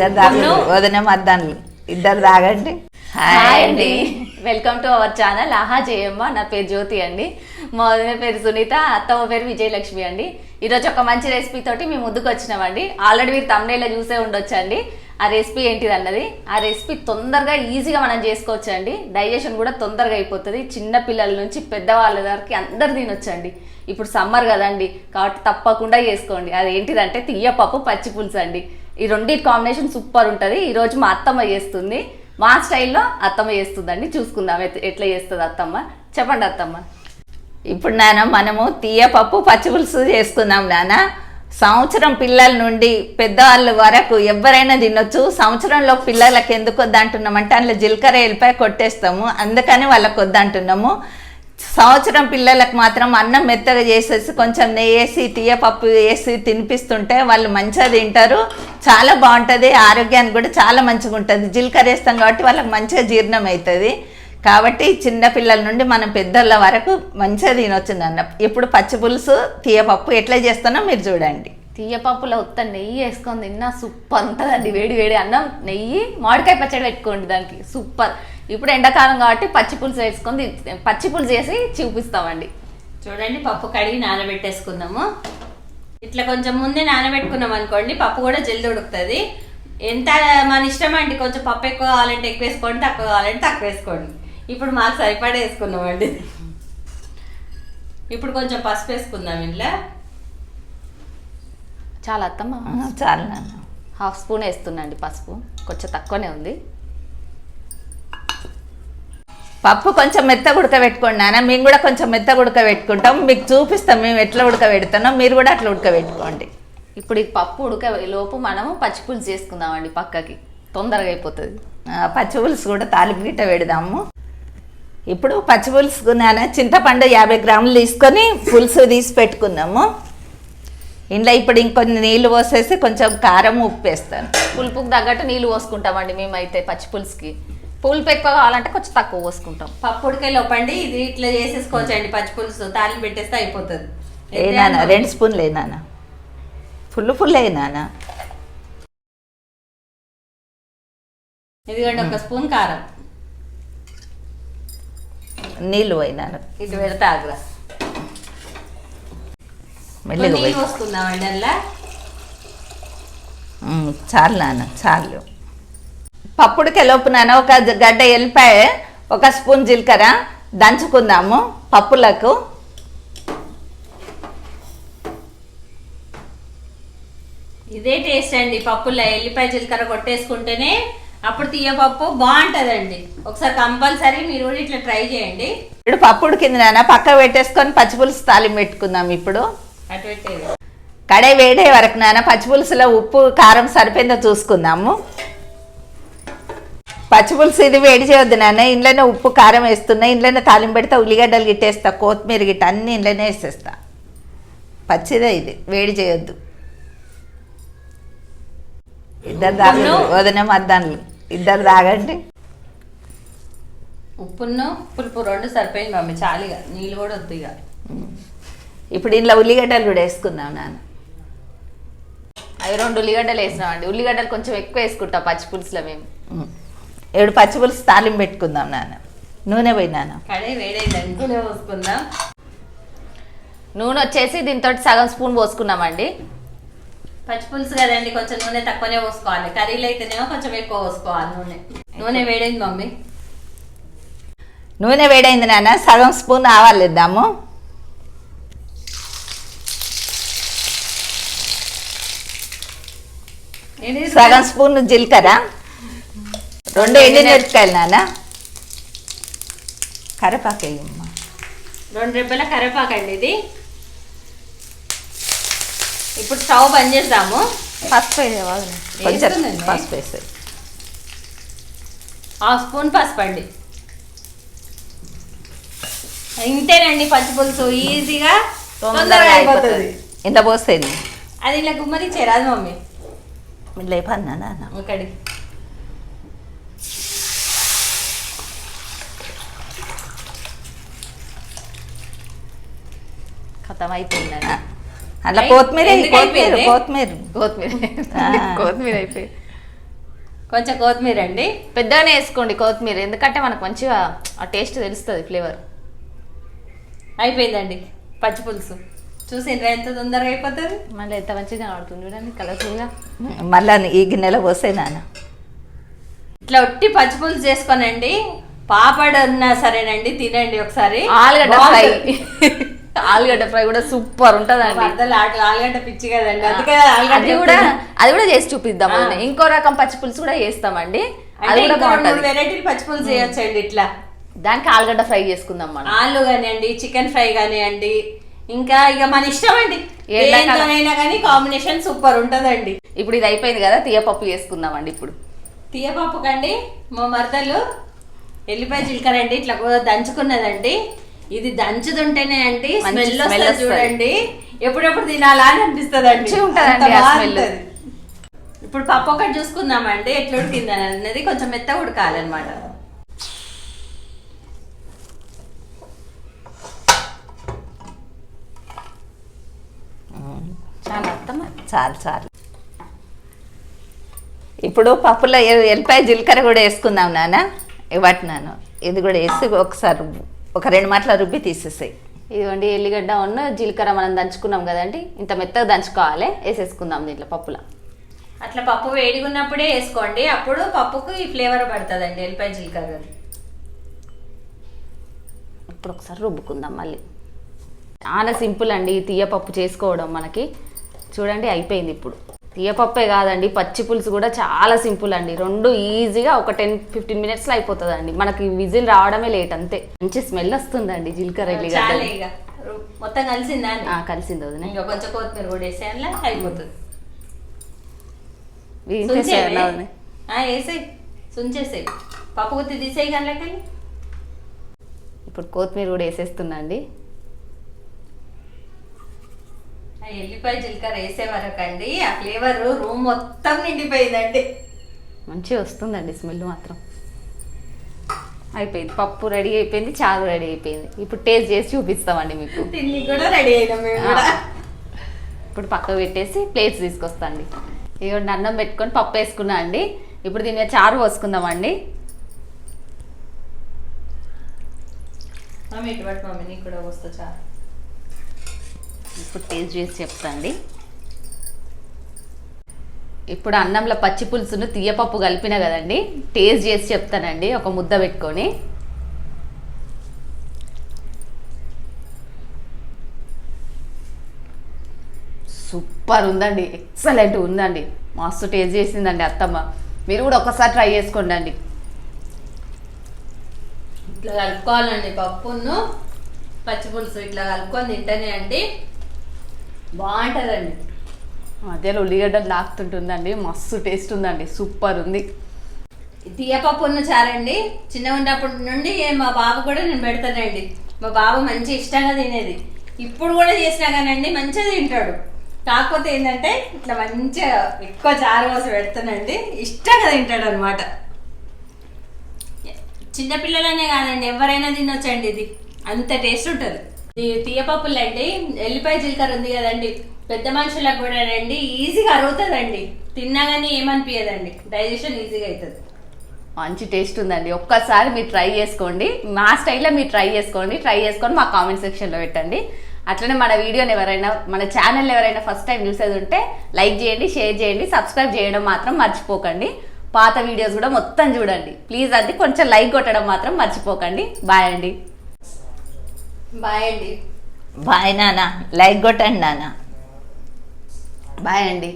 ఇద్దరు తాగండి, వదిన మద్దాన్లు ఇద్దరు తాగండి. హాయ్ అండి, వెల్కమ్ టు అవర్ ఛానల్ ఆహా జయమ్మ. నా పేరు జ్యోతి అండి, మా వదిన పేరు సునీత, అత్తమ్మ పేరు విజయలక్ష్మి అండి. ఈరోజు ఒక మంచి రెసిపీ తోటి మేము ముందుకు వచ్చినామండి. ఆల్రెడీ మీరు తమ్నేల్లో చూసే ఉండొచ్చండి. ఆ రెసిపీ ఏంటిది అన్నది. ఆ రెసిపీ తొందరగా ఈజీగా మనం చేసుకోవచ్చండి. డైజెషన్ కూడా తొందరగా అయిపోతుంది. చిన్న పిల్లల నుంచి పెద్దవాళ్ళ వరకు అందరు తినొచ్చండి. ఇప్పుడు సమ్మర్ కదండి, కాబట్టి తప్పకుండా చేసుకోండి. అది ఏంటిదంటే తీయపప్పు పచ్చి పులుసు అండి. ఈ రెండింటి కాంబినేషన్ సూపర్ ఉంటుంది. ఈరోజు మా అత్తమ్మ చేస్తుంది, మా స్టైల్లో అత్తమ్మ చేస్తుందండి. చూసుకుందాం ఎట్లా చేస్తుంది అత్తమ్మ. చెప్పండి అత్తమ్మ. ఇప్పుడు మనము తీయపప్పు పచ్చి పులుసు చేసుకుందాం నాన్న. సంవత్సరం పిల్లల నుండి పెద్దవాళ్ళ వరకు ఎవరైనా తినొచ్చు. సంవత్సరంలో పిల్లలకి ఎందుకు వద్దంటున్నామంటే అందులో జీలకర్ర ఎల్లిపాయ కొట్టేస్తాము, అందుకని వాళ్ళకి వద్దంటున్నాము. సంవత్సరం పిల్లలకు మాత్రం అన్నం మెత్తగా చేసేసి కొంచెం నెయ్యి వేసి తీయపప్పు వేసి తినిపిస్తుంటే వాళ్ళు మంచిగా తింటారు. చాలా బాగుంటుంది, ఆరోగ్యానికి కూడా చాలా మంచిగా ఉంటుంది. జీలకర్ర వేస్తాం కాబట్టి వాళ్ళకి మంచిగా జీర్ణం అవుతుంది. కాబట్టి చిన్నపిల్లల నుండి మనం పెద్దల వరకు మంచిగా తినొచ్చు అన్న. ఇప్పుడు పచ్చి పులుసు తీయపప్పు ఎట్లా చేస్తానో మీరు చూడండి. తీయపప్పులో ఉత్త నెయ్యి వేసుకొని తిన్నా సూపర్ ఉంటుందండి. వేడి వేడి అన్నం, నెయ్యి, మామిడికాయ పచ్చడి పెట్టుకోండి, దానికి సూపర్. ఇప్పుడు ఎండాకాలం కాబట్టి పచ్చి పులుసు వేసుకొని పచ్చి పులుసు చేసి చూపిస్తామండి. చూడండి, పప్పు కడిగి నానబెట్టేసుకుందాము. ఇట్లా కొంచెం ముందే నానబెట్టుకున్నాం అనుకోండి, పప్పు కూడా జల్ది ఉడుకుతుంది. ఎంత మన ఇష్టం అండి, కొంచెం పప్పు ఎక్కువ కావాలంటే ఎక్కువ వేసుకోండి, తక్కువ కావాలంటే తక్కువ వేసుకోండి. ఇప్పుడు మాకు సరిపడా వేసుకున్నామండి. ఇప్పుడు కొంచెం పసుపు వేసుకుందాం ఇంట్లో. చాలా అత్తమ్మ, చాలా నాన్న. 1/2 స్పూన్ వేస్తున్నాండి పసుపు, కొంచెం తక్కువనే ఉంది. పప్పు కొంచెం మెత్తగా ఉడకబెట్టుకోండి నాన్న. మేము కూడా కొంచెం మెత్తగా ఉడకబెట్టుకుంటాం, మీకు చూపిస్తాం మేము ఎట్లా ఉడకబెడతామో, మీరు కూడా అట్లా ఉడకబెట్టుకోండి. ఇప్పుడు ఈ పప్పు ఉడక లోపు మనము పచ్చి పులుసు చేసుకుందామండి, పక్కకి తొందరగా అయిపోతుంది. పచ్చి పులుసు కూడా తాలింపు గిట్ట పెడదాము. ఇప్పుడు పచ్చి పులుసుకు నాన్న చింతపండు 50 గ్రాములు తీసుకొని పులుసు తీసి పెట్టుకున్నాము. ఇంట్లో ఇప్పుడు ఇంకొన్ని నీళ్ళు పోసేసి కొంచెం కారం ఉప్పు వేస్తాను. పులుపుకు తగ్గట్టు నీళ్ళు పోసుకుంటామండి మేమైతే. పచ్చి పులుసుకి పులుపు ఎక్కువ కావాలంటే కొంచెం తక్కువ పోసుకుంటాం. పప్పు ఉడికే లోపండి ఇది ఇట్లా చేసేసుకోవచ్చండి. పచ్చి పులుసు తాలింపు పెట్టేస్తే అయిపోతుంది. ఏ నాన్న 2 స్పూన్లు ఏ నాన్న, ఫుల్ ఏ నాన్న. ఇదిగోండి 1 స్పూన్ కారం. నీళ్ళు పోయినాను, ఇటు పెడితే ఆగ్రా మెల్లిగా పోయి. నీళ్ళు పోసుకుందామండి అలా. చాలు నాన్న, చాలు. పప్పుడికి లోపు నాన్న ఒక గడ్డ ఎల్లిపాయ, 1 స్పూన్ జీలకర్ర దంచుకుందాము పప్పులకు. ఇదే టేస్ట్ అండి పప్పులో ఎల్లిపాయ జీలకర్ర కొట్టేసుకుంటేనే అప్పుడు తీయపప్పు బాగుంటుందండి. ఒకసారి కంపల్సరీ మీరు కూడా ఇట్లా ట్రై చేయండి. ఇప్పుడు పప్పు ఉడికింది నాన్న, పక్క పెట్టేసుకొని పచ్చి పులుసు తాలింపు పెట్టుకుందాం. ఇప్పుడు అటు పెట్టేది కడాయి వేడే వరకు నాన్న పచ్చి పులుసులో ఉప్పు కారం సరిపోయిందో చూసుకుందాము. పచ్చి పులుసు ఇది వేడి చేయొద్దు నాన్న, ఇంట్లోనే ఉప్పు కారం వేస్తున్నా, ఇంట్లోనే తాలింపు పెడితే ఉల్లిగడ్డలు గిట్టేస్తా, కొత్తిమీర గిట్ట అన్నీ ఇంట్లోనే వేసేస్తా. పచ్చిదే ఇది, వేడి చేయొద్దు. ఇద్దరు తాగండి, వదిన మద్దాన్లు ఇద్దరు తాగండి. ఉప్పును పులుపు 2 సరిపోయింది మమ్మీ, చాలుగా నీళ్ళు కూడా వద్దు ఇక. ఇప్పుడు ఇంట్లో ఉల్లిగడ్డలు కూడా వేసుకుందాం నాన్న. అవి 2 ఉల్లిగడ్డలు వేసినామండి. ఉల్లిగడ్డలు కొంచెం ఎక్కువ వేసుకుంటాం పచ్చి పులుసులో మేము. ఇప్పుడు పచ్చి పులుసు తాలింపు పెట్టుకుందాం నాన్న. నూనె పోయి నాన్న. కడాయి వేడైందండి, నూనె పోసుకుందాం. నూనె వచ్చేసి దీంతో సగం స్పూన్ పోసుకున్నామండి. పచ్చి పులుసు కదండి, కొంచెం నూనె తక్కువనే పోసుకోవాలి. కర్రీలు అయితేనేమో కొంచెం ఎక్కువ పోసుకోవాలి. నూనె వేడైంది మమ్మీ. నూనె వేడైంది నాన్న, సగం స్పూన్ ఆవాలు ఇద్దాము. సగం స్పూన్ జీలకర్ర, 2 ఎండుమిరపకాయలు నాన్న, కరివేపాకు వేయమ్మా, 2 రెబ్బల కరివేపాకు అండి ఇది. ఇప్పుడు స్టవ్ బంద్ చేద్దాము. పసుపు వేయాలి, కొంచెం పసుపు వేసేది. 1/2 స్పూన్ పసుపు అండి. ఇంతేనండి పచ్చి పులుసు, ఈజీగా తొందరగా అయిపోతుంది. ఇంత పోసేది అది ఇలా గుమ్మరి చేరాదు మమ్మీ. లేపన్నా నాన్న ఒకటి ఖతం అయిపోయిందండి. అలా కొత్తిమీర కొత్తిమీర కొత్తిమీర కొత్తిమీర అయిపోయి కొంచెం కొత్తిమీర అండి. పెద్దగానే వేసుకోండి కొత్తిమీర, ఎందుకంటే మనకు మంచిగా ఆ టేస్ట్ తెలుస్తుంది, ఫ్లేవర్. అయిపోయిందండి పచ్చి పులుసు. చూసిండ్రా ఎంత తొందరగా అయిపోతుంది. మళ్ళీ ఎంత మంచిగా కనబడుతుంది చూడండి, కలర్ఫుల్గా. మళ్ళా ఈ గిన్నెలో పోసే నాన్న. ఇట్లా ఒట్టి పచ్చి పులుసు చేసుకోనండి, పాపడ్ ఉన్నా సరేనండి తినండి ఒకసారి. ఆలుగడ్డ ఫ్రై ఆలుగడ్డ ఫ్రై కూడా సూపర్ ఉంటదండి. ఆలుగడ్డ పిచ్చి కదండి, అందుకే అది కూడా చేసి చూపిద్దాం. ఇంకో రకం పచ్చి పులుసు కూడా చేస్తామండి, అది కూడా బాగుంటది. వెరైటీలు పచ్చి పులుసు చేయొచ్చండి. ఇట్లా దానికి ఆలుగడ్డ ఫ్రై చేసుకుందాం మనం. ఆలు కానివ్వండి, చికెన్ ఫ్రై కానివ్వండి, ఇంకా ఇక మన ఇష్టం అండి, ఏంటోనైనా కానీ కాంబినేషన్ సూపర్ ఉంటదండి. ఇప్పుడు ఇది అయిపోయింది కదా, తీయపప్పు చేసుకుందామండి. ఇప్పుడు తీయపప్పు కండి మా మరదలు ఎల్లిపాయ జీలకర్ర అండి ఇట్లా దంచుకున్నదండి. ఇది దంచుతుంటేనే అండి స్మెల్ వస్తుంది చూడండి, ఎప్పుడెప్పుడు తినాలా అని అనిపిస్తుంది. ఇప్పుడు పప్పు ఒకటి చూసుకుందామండి ఎట్లా ఉడికిందని అన్నది. కొంచెం మెత్తగా ఉడకాలన్నమాట. చాలు చాలు. ఇప్పుడు పప్పులో ఎల్లిపాయ జీలకర్ర కూడా వేసుకుందాం నాన్న. ఇవ్వటి నాన్న, ఇది కూడా వేసి ఒకసారి ఒక 2 మాటల రుబ్బి తీసేసాయి. ఇదిగోండి ఎల్లిగడ్డ ఉన్న జీలకర్ర మనం దంచుకున్నాం కదండి, ఇంత మెత్తగా దంచుకోవాలి. వేసేసుకుందాం దీంట్లో పప్పులో. అట్లా పప్పు వేడిగా ఉన్నప్పుడే వేసుకోండి, అప్పుడు పప్పుకు ఈ ఫ్లేవర్ పడుతుందండి ఎల్లిపాయ జీలకర్ర. ఇప్పుడు ఒకసారి రుబ్బుకుందాం మళ్ళీ. చాలా సింపుల్ అండి తీయపప్పు చేసుకోవడం మనకి. చూడండి అయిపోయింది. ఇప్పుడు తీయపప్పే కాదండి, పచ్చి పులుసు కూడా చాలా సింపుల్ అండి. 2 ఈజీగా ఒక 10-15 మినిట్స్లో అయిపోతుందండి. మనకి విజిల్ రావడమే లేట్ అంతే. మంచి స్మెల్ వస్తుందండి జీలకర్ర ఎల్లిగడ్డ. మొత్తం కలిసిందా? కలిసింది వదిన. ఇంకా కొంచెం కొత్తిమీర కూడా వేసేయాల, అయిపోతుంది. వేసేయి, సుంచేసేయి, పప్పు గుత్తి తీసేయి కానీ. ఇప్పుడు కొత్తిమీర కూడా వేసేస్తున్నా అండి. ఎల్లిపాయ జీలకర్ర వేసే వరకు అండి ఆ ఫ్లేవర్ రూమ్ మొత్తం నిండిపోయిందండి. మంచిగా వస్తుందండి స్మెల్ మాత్రం. అయిపోయింది, పప్పు రెడీ అయిపోయింది, చారు రెడీ అయిపోయింది. ఇప్పుడు టేస్ట్ చేసి చూపిస్తామండి మీకు. తిండి కూడా రెడీ అయినాం మేము కూడా. ఇప్పుడు పక్కకు పెట్టేసి ప్లేట్స్ తీసుకొస్తా అండి. ఇదిగోండి అన్నం పెట్టుకొని పప్పు వేసుకున్నా అండి. ఇప్పుడు దీని మీద చారు పోసుకుందామండి. మమ్మీ ఇటువంటి మమ్మీ నీకు కూడా వస్తా చారు. ఇప్పుడు టేస్ట్ చేసి చెప్తా అండి. ఇప్పుడు అన్నంలో పచ్చి పులుసును తీయపప్పు కలిపిన కదండి, టేస్ట్ చేసి చెప్తానండి ఒక ముద్ద పెట్టుకొని. సూపర్ ఉందండి, ఎక్సలెంట్ ఉందండి, మస్తు టేస్ట్ చేసిందండి అత్తమ్మ. మీరు కూడా ఒకసారి ట్రై చేసుకోండి అండి. ఇట్లా కలుపుకోవాలండి పప్పును పచ్చి పులుసు, ఇట్లా కలుపుకొని తింటేనే అండి బాగుంటుందండి. మధ్యలో ఉల్లిగడ్డలు లాగుతుంటుందండి, మస్తు టేస్ట్ ఉందండి, సూపర్ ఉంది. తీయపప్పు ఉన్న చారండి చిన్నగా ఉన్నప్పటి నుండి మా బాబు కూడా నేను పెడతానండి. మా బాబు మంచి ఇష్టంగా తినేది, ఇప్పుడు కూడా చేసినా కానండి మంచిగా తింటాడు. కాకపోతే ఏంటంటే ఇట్లా మంచిగా ఎక్కువ చారు పోసి పెడతానండి, ఇష్టంగా తింటాడు అనమాట. చిన్నపిల్లలనే కాదండి ఎవరైనా తినొచ్చండి, ఇది అంత టేస్ట్ ఉంటుంది. తీయపప్పులు అండి ఎల్లిపాయ జీలకర్ర ఉంది కదండి, పెద్ద మనుషులకు కూడా అండి ఈజీగా అరుగుతుందండి, తిన్నా కానీ ఏమనిపించదండి, డైజెషన్ ఈజీగా అవుతుంది. మంచి టేస్ట్ ఉందండి, ఒక్కసారి మీరు ట్రై చేసుకోండి, మా స్టైల్లో మీరు ట్రై చేసుకొని మా కామెంట్ సెక్షన్లో పెట్టండి. అట్లనే మన వీడియోని ఎవరైనా, మన ఛానల్ ఎవరైనా ఫస్ట్ టైం చూసేది ఉంటే లైక్ చేయండి, షేర్ చేయండి, సబ్స్క్రైబ్ చేయడం మాత్రం మర్చిపోకండి. పాత వీడియోస్ కూడా మొత్తం చూడండి ప్లీజ్ అండి, కొంచెం లైక్ కొట్టడం మాత్రం మర్చిపోకండి. బాయ్ అండి. బాయ్ అండి. బాయ్ నాన్న, లైక్ కొట్టండి నాన్న. బాయ్ అండి.